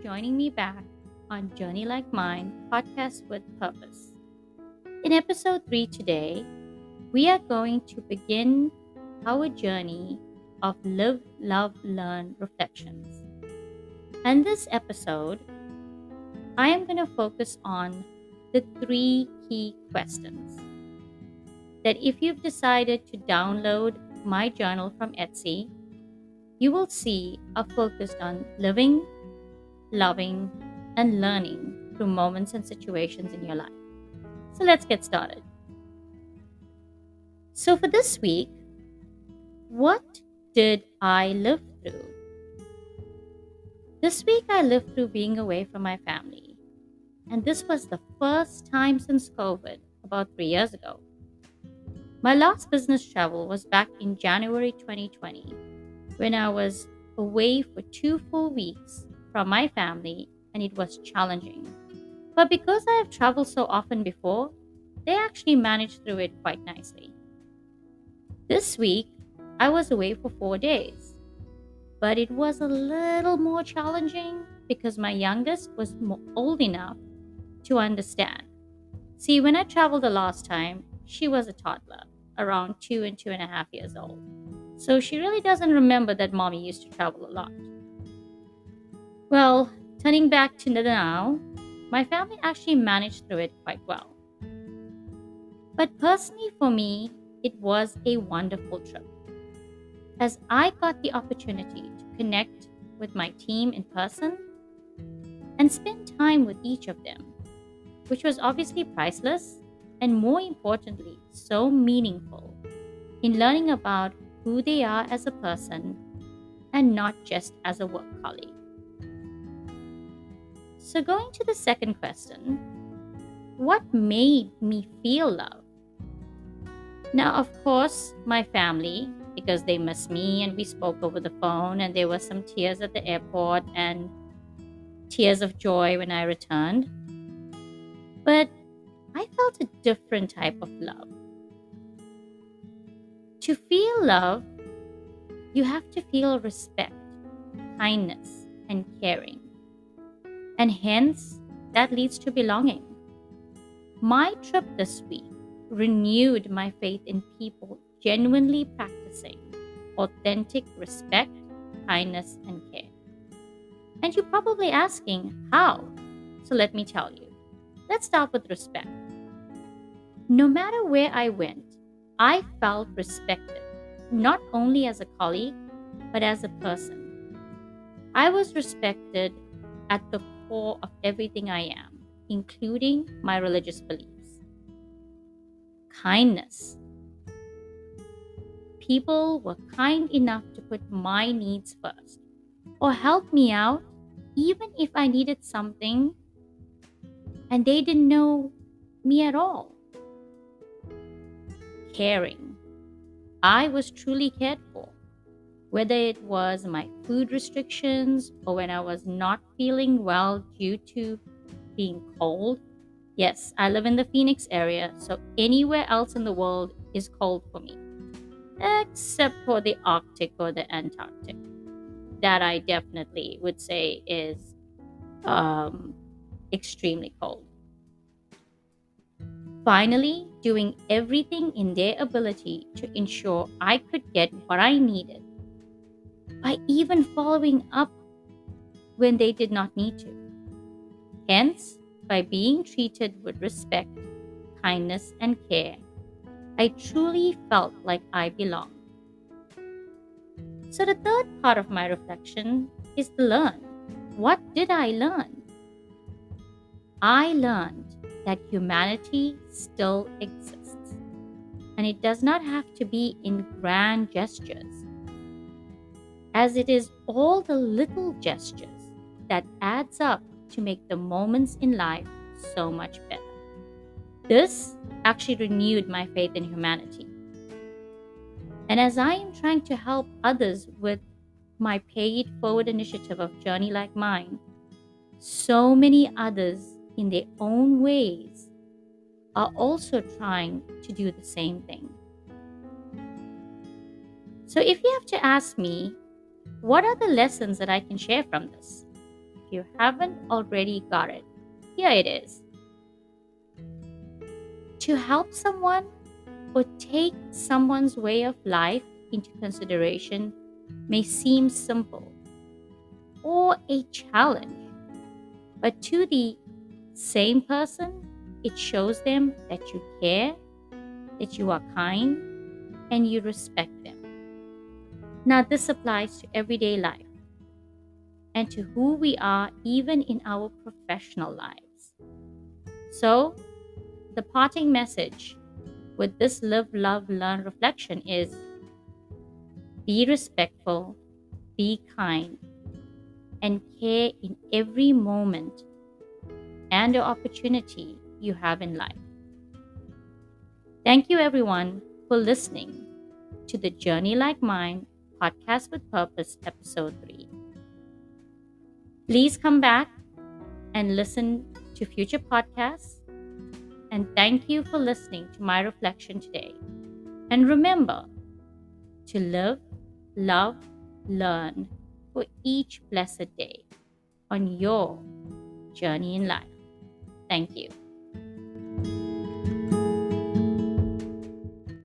joining me back on Journey Like Mine podcast with purpose. In episode 3 today, we are going to begin our journey of live, love, learn reflections. And this episode, I am going to focus on the 3 key questions that if you've decided to download my journal from Etsy, you will see are focused on living, loving, and learning through moments and situations in your life. So let's get started. So for this week, what did I live through? This week I lived through being away from my family. And this was the first time since COVID, about 3 years ago. My last business travel was back in January 2020, when I was away for 2 full weeks from my family, and it was challenging. But because I have traveled so often before, they actually managed through it quite nicely. This week, I was away for 4 days, but it was a little more challenging because my youngest was old enough to understand. See, when I traveled the last time, she was a toddler, around 2 and 2.5 years old. So she really doesn't remember that mommy used to travel a lot. Well, turning back to now, my family actually managed through it quite well. But personally for me, it was a wonderful trip, as I got the opportunity to connect with my team in person and spend time with each of them, which was obviously priceless and, more importantly, so meaningful in learning about who they are as a person and not just as a work colleague. So going to the second question, what made me feel love? Now, of course, my family, because they miss me and we spoke over the phone, and there were some tears at the airport and tears of joy when I returned. But I felt a different type of love. To feel love, you have to feel respect, kindness, and caring. And hence, that leads to belonging. My trip this week renewed my faith in people genuinely practicing authentic respect, kindness, and care. And you're probably asking, how? So let me tell you. Let's start with respect. No matter where I went, I felt respected, not only as a colleague, but as a person. I was respected at the core of everything I am, including my religious beliefs. Kindness. People were kind enough to put my needs first or help me out even if I needed something and they didn't know me at all. Caring. I was truly cared for, whether it was my food restrictions or when I was not feeling well due to being cold. Yes, I live in the Phoenix area, so anywhere else in the world is cold for me, except for the Arctic or the Antarctic. That I definitely would say is extremely cold. Finally, doing everything in their ability to ensure I could get what I needed, by even following up when they did not need to. Hence, by being treated with respect, kindness, and care, I truly felt like I belonged. So the third part of my reflection is to learn. What did I learn? I learned that humanity still exists, and it does not have to be in grand gestures, as it is all the little gestures that adds up to make the moments in life so much better. This actually renewed my faith in humanity. And as I am trying to help others with my Pay It Forward initiative of Journey Like Mine, so many others in their own ways are also trying to do the same thing. So if you have to ask me, what are the lessons that I can share from this? you haven't already got it, here it is. To help someone or take someone's way of life into consideration may seem simple or a challenge, but to the same person, it shows them that you care, that you are kind, and you respect them. Now, this applies to everyday life and to who we are, even in our professional lives. So, the parting message with this Live, Love, Learn reflection is be respectful, be kind, and care in every moment and opportunity you have in life. Thank you, everyone, for listening to the Journey Like Mine Podcast with Purpose, Episode 3. Please come back and listen to future podcasts. And thank you for listening to my reflection today. And remember to live, love, learn for each blessed day on your journey in life. Thank you.